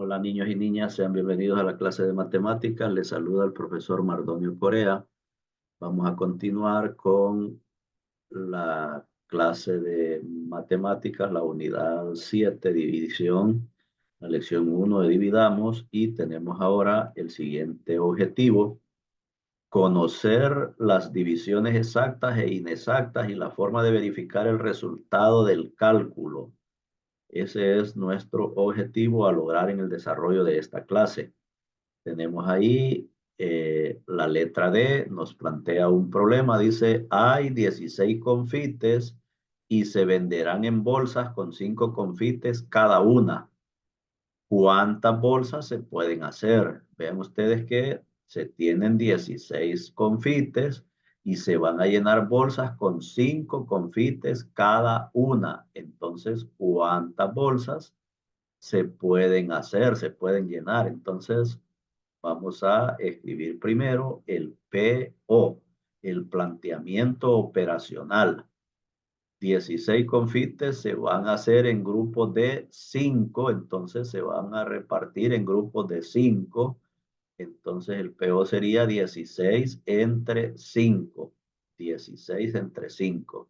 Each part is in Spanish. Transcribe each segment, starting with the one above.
Hola niños y niñas, sean bienvenidos a la clase de matemáticas. Les saluda el profesor Mardonio Corea. Vamos a continuar con la clase de matemáticas, la unidad 7, división, la lección 1 de dividamos, y tenemos ahora el siguiente objetivo: conocer las divisiones exactas e inexactas y la forma de verificar el resultado del cálculo. Ese es nuestro objetivo a lograr en el desarrollo de esta clase. Tenemos ahí la letra D, nos plantea un problema. Dice, hay 16 confites y se venderán en bolsas con 5 confites cada una. ¿Cuántas bolsas se pueden hacer? Vean ustedes que se tienen 16 confites y se van a llenar bolsas con 5 confites cada una. Entonces, ¿cuántas bolsas se pueden hacer? Se pueden llenar. Entonces, vamos a escribir primero el PO, el planteamiento operacional. 16 confites se van a hacer en grupos de 5, entonces se van a repartir en grupos de 5. Entonces el PO sería 16 entre 5. 16 entre 5.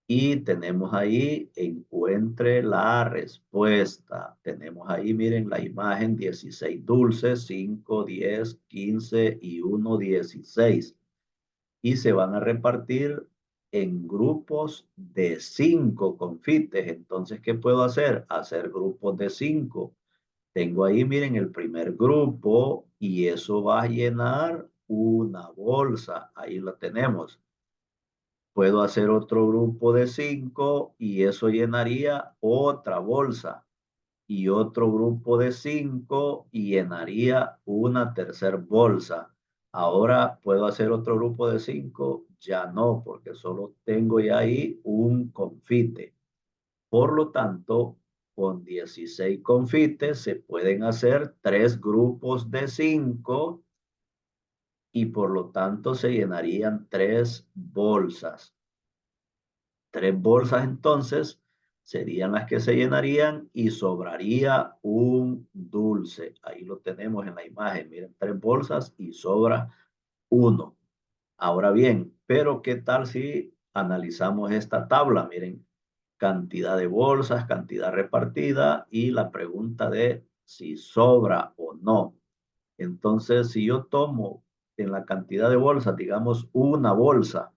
Y tenemos ahí, encuentre la respuesta. Tenemos ahí, miren la imagen: 16 dulces, 5, 10, 15 y 1, 16. Y se van a repartir en grupos de 5 confites. Entonces, ¿qué puedo hacer? Hacer grupos de 5. Tengo ahí, miren, el primer grupo y eso va a llenar una bolsa. Ahí lo tenemos. Puedo hacer otro grupo de 5 y eso llenaría otra bolsa. Y otro grupo de 5 y llenaría una tercera bolsa. Ahora puedo hacer otro grupo de 5, ya no, porque solo tengo ya ahí un confite. Por lo tanto, con 16 confites se pueden hacer 3 grupos de 5 y por lo tanto se llenarían 3 bolsas. 3 bolsas entonces serían las que se llenarían y sobraría un dulce. Ahí lo tenemos en la imagen. Miren, 3 bolsas y sobra uno. Ahora bien, pero ¿qué tal si analizamos esta tabla? Miren, cantidad de bolsas, cantidad repartida y la pregunta de si sobra o no. Entonces, si yo tomo en la cantidad de bolsas, digamos una bolsa,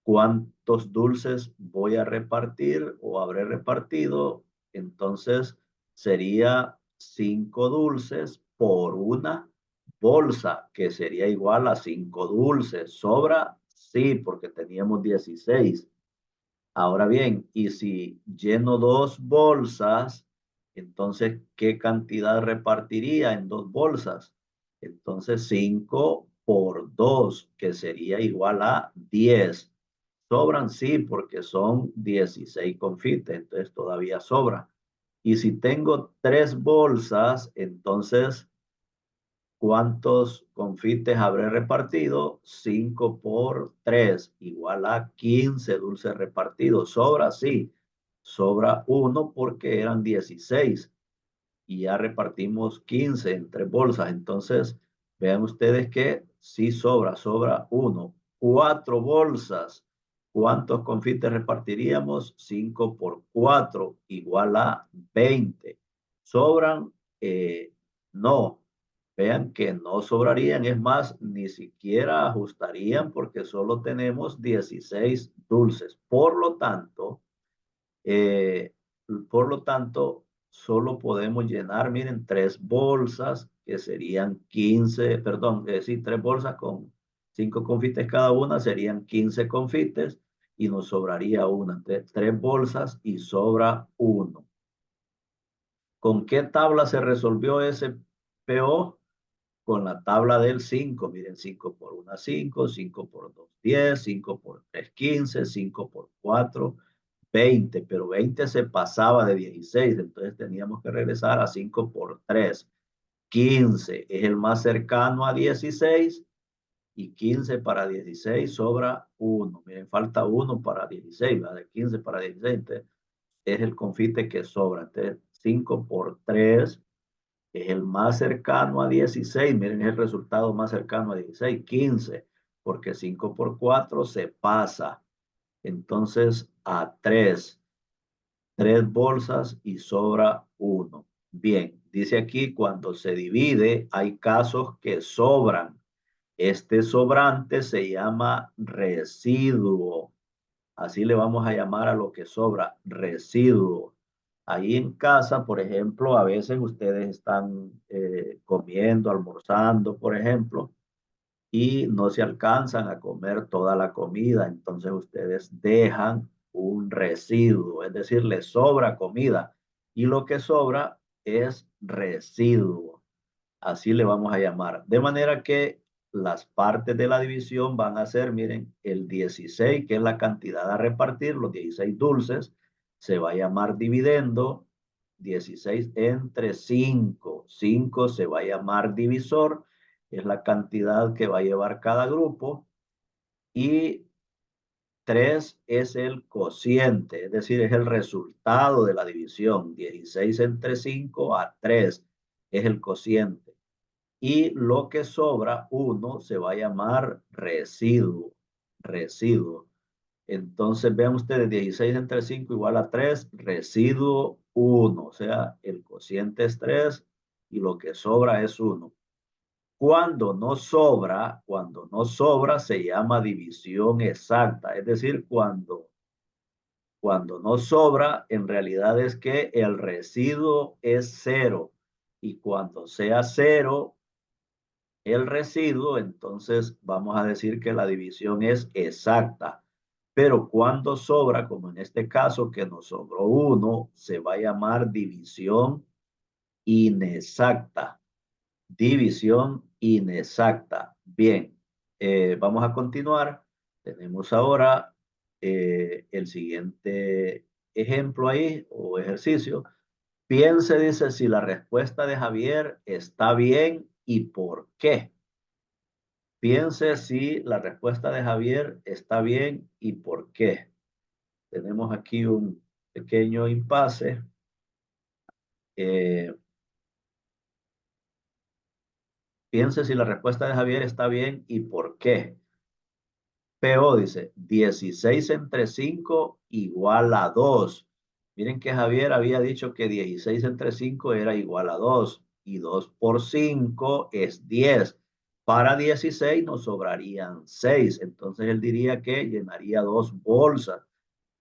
¿cuántos dulces voy a repartir o habré repartido? Entonces sería 5 dulces por una bolsa, que sería igual a 5 dulces. ¿Sobra? Sí, porque teníamos 16. Ahora bien, y si lleno 2 bolsas, entonces, ¿qué cantidad repartiría en 2 bolsas? Entonces, 5 por 2, que sería igual a 10. ¿Sobran? Sí, porque son 16 confites, entonces todavía sobra. Y si tengo 3 bolsas, entonces, ¿cuántos confites habré repartido? 5 por 3, igual a 15 dulces repartidos. ¿Sobra? Sí, sobra uno porque eran 16 y ya repartimos 15 en 3 bolsas. Entonces, vean ustedes que sí sobra uno. 4 bolsas. ¿Cuántos confites repartiríamos? 5 por 4, igual a 20. ¿Sobran? No. Vean que no sobrarían, es más, ni siquiera ajustarían porque solo tenemos 16 dulces. Eh, por lo tanto, solo podemos llenar, miren, 3 bolsas que serían 15, perdón, sí, 3 bolsas con 5 confites cada una serían 15 confites y nos sobraría una, 3 bolsas y sobra uno. ¿Con qué tabla se resolvió ese PO? Con la tabla del 5. Miren, 5 por 1, 5, 5 por 2, 10, 5 por 3, 15, 5 por 4, 20, pero 20 se pasaba de 16, entonces teníamos que regresar a 5 por 3. 15 es el más cercano a 16 y 15 para 16 sobra 1. Miren, falta 1 para 16, ¿verdad? De 15 para 16, entonces es el confite que sobra. Entonces, 5 por 3 es el más cercano a 16. Miren, es el resultado más cercano a 16, 15, porque 5 por 4 se pasa. Entonces, a 3 bolsas y sobra 1. Bien, dice aquí, cuando se divide, hay casos que sobran. Este sobrante se llama residuo. Así le vamos a llamar a lo que sobra, residuo. Ahí en casa, por ejemplo, a veces ustedes están comiendo, almorzando, por ejemplo, y no se alcanzan a comer toda la comida. Entonces ustedes dejan un residuo, es decir, les sobra comida y lo que sobra es residuo. Así le vamos a llamar. De manera que las partes de la división van a ser, miren, el 16, que es la cantidad a repartir, los 16 dulces, se va a llamar dividendo, 16 entre 5. 5 se va a llamar divisor, es la cantidad que va a llevar cada grupo, y 3 es el cociente, es decir, es el resultado de la división. 16 entre 5 a 3 es el cociente. Y lo que sobra, 1, se va a llamar residuo. Residuo. Entonces, vean ustedes, 16 entre 5 igual a 3, residuo 1. O sea, el cociente es 3 y lo que sobra es 1. Cuando no sobra, se llama división exacta. Es decir, cuando no sobra, en realidad es que el residuo es 0. Y cuando sea 0, el residuo, entonces vamos a decir que la división es exacta. Pero cuando sobra, como en este caso que nos sobró 1, se va a llamar división inexacta. División inexacta. Bien, vamos a continuar. Tenemos ahora el siguiente ejemplo ahí o ejercicio. Piense, dice, si la respuesta de Javier está bien y por qué. Piense si la respuesta de Javier está bien y por qué. Tenemos aquí un pequeño impasse. Eh, Piense si la respuesta de Javier está bien y por qué. PO dice 16 entre 5 igual a 2. Miren que Javier había dicho que 16 entre 5 era igual a 2 y 2 por 5 es 10. Para 16 nos sobrarían 6. Entonces él diría que llenaría 2 bolsas,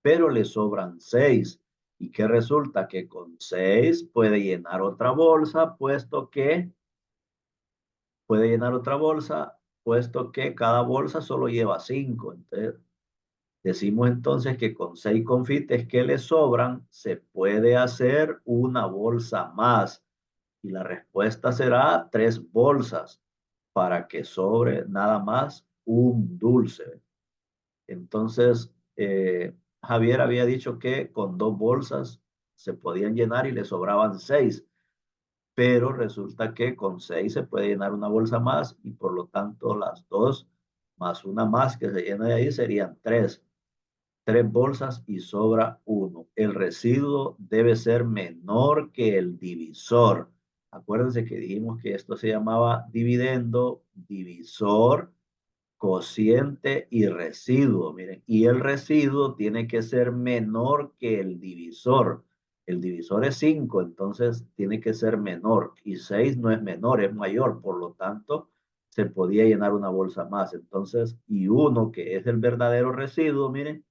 pero le sobran 6. ¿Y qué resulta? Que con 6 puede llenar otra bolsa, puesto que cada bolsa solo lleva 5. Entonces, decimos entonces que con 6 confites que le sobran, se puede hacer una bolsa más. Y la respuesta será 3 bolsas para que sobre nada más un dulce. Entonces, Javier había dicho que con 2 bolsas se podían llenar y le sobraban 6, pero resulta que con 6 se puede llenar una bolsa más y por lo tanto las 2 más una más que se llena de ahí serían 3. 3 bolsas y sobra 1. El residuo debe ser menor que el divisor. Acuérdense que dijimos que esto se llamaba dividendo, divisor, cociente y residuo. Miren, y el residuo tiene que ser menor que el divisor. El divisor es 5, entonces tiene que ser menor. Y 6 no es menor, es mayor. Por lo tanto, se podía llenar una bolsa más. Entonces, y 1, que es el verdadero residuo, miren,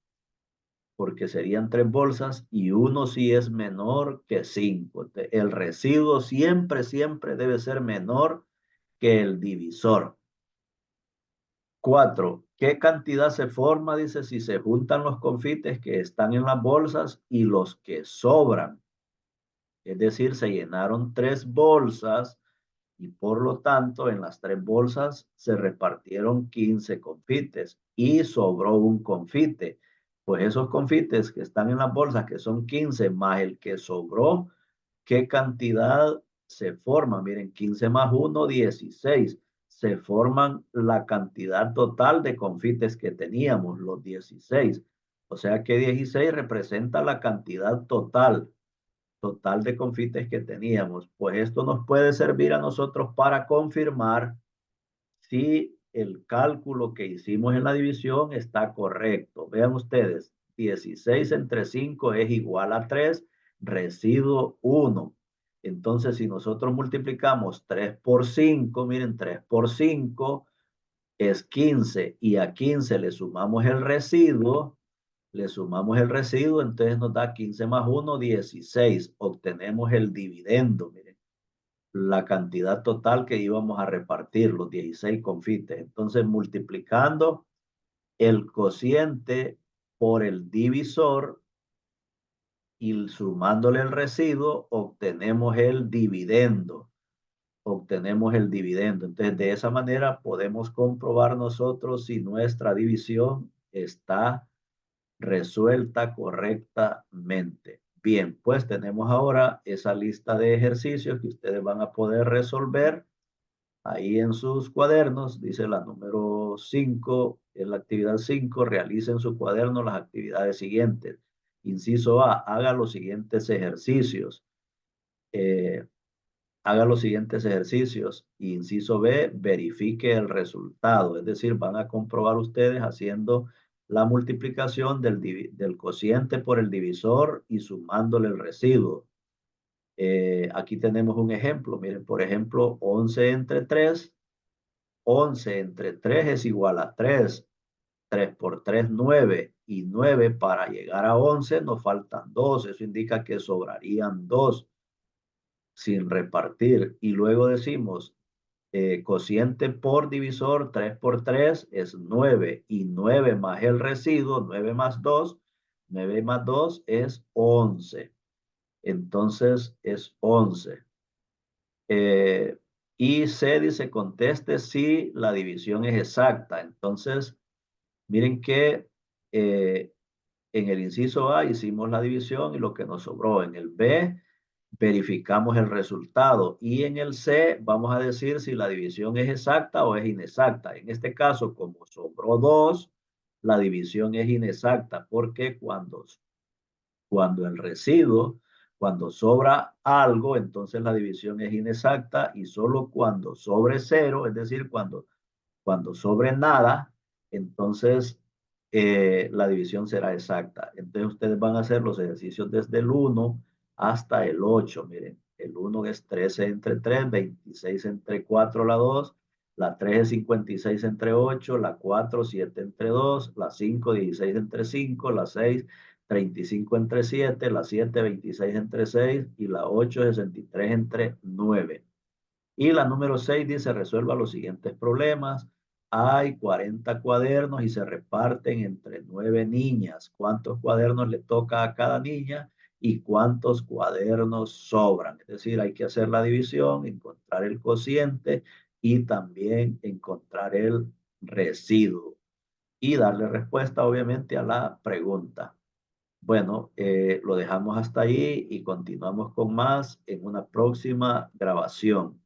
porque serían 3 bolsas y 1 sí es menor que 5. El residuo siempre, siempre debe ser menor que el divisor. 4. ¿Qué cantidad se forma? Dice, si se juntan los confites que están en las bolsas y los que sobran. Es decir, se llenaron 3 bolsas y por lo tanto en las 3 bolsas se repartieron 15 confites y sobró un confite. Pues esos confites que están en las bolsas, que son 15 más el que sobró, ¿qué cantidad se forma? Miren, 15 más 1, 16. Se forman la cantidad total de confites que teníamos, los 16. O sea que 16 representa la cantidad total. total de confites que teníamos. Pues esto nos puede servir a nosotros para confirmar si el cálculo que hicimos en la división está correcto. Vean ustedes, 16 entre 5 es igual a 3, residuo 1. Entonces, si nosotros multiplicamos 3 por 5, miren, 3 por 5 es 15 y a 15 le sumamos el residuo, entonces nos da 15 más 1, 16. Obtenemos el dividendo, miren, la cantidad total que íbamos a repartir, los 16 confites. Entonces, multiplicando el cociente por el divisor y sumándole el residuo, obtenemos el dividendo. Obtenemos el dividendo. Entonces, de esa manera podemos comprobar nosotros si nuestra división está resuelta correctamente. Bien, pues tenemos ahora esa lista de ejercicios que ustedes van a poder resolver ahí en sus cuadernos. Dice la número 5, en la actividad 5, realice en su cuaderno las actividades siguientes. Inciso A, haga los siguientes ejercicios. Eh, Haga los siguientes ejercicios. Inciso B, verifique el resultado. Es decir, van a comprobar ustedes haciendo la multiplicación del cociente por el divisor y sumándole el residuo. Aquí tenemos un ejemplo. Miren, por ejemplo, 11 entre 3. 11 entre 3 es igual a 3. 3 por 3, 9. Y 9 para llegar a 11 nos faltan 2. Eso indica que sobrarían 2 sin repartir. Y luego decimos, cociente por divisor, 3 por 3 es 9. Y 9 más el residuo, 9 más 2. 9 más 2 es 11. Entonces es 11. Y C dice, conteste si la división es exacta. Entonces, miren que en el inciso A hicimos la división y lo que nos sobró. En el B verificamos el resultado. Y en el C vamos a decir si la división es exacta o es inexacta. En este caso, como sobró 2, la división es inexacta porque cuando el residuo, cuando sobra algo, entonces la división es inexacta y solo cuando sobre 0, es decir, cuando sobre nada, entonces la división será exacta. Entonces ustedes van a hacer los ejercicios desde el 1 hasta el 8. Miren, el 1 es 13 entre 3, 26 entre 4 la 2, la 3 es 56 entre 8, la 4 7 entre 2, la 5 16 entre 5, la 6 35 entre 7, la 7 26 entre 6 y la 8 63 entre 9. Y la número 6 dice, resuelva los siguientes problemas. Hay 40 cuadernos y se reparten entre 9 niñas. ¿Cuántos cuadernos le toca a cada niña y cuántos cuadernos sobran? Es decir, hay que hacer la división, encontrar el cociente y también encontrar el residuo y darle respuesta, obviamente, a la pregunta. Bueno, lo dejamos hasta ahí y continuamos con más en una próxima grabación.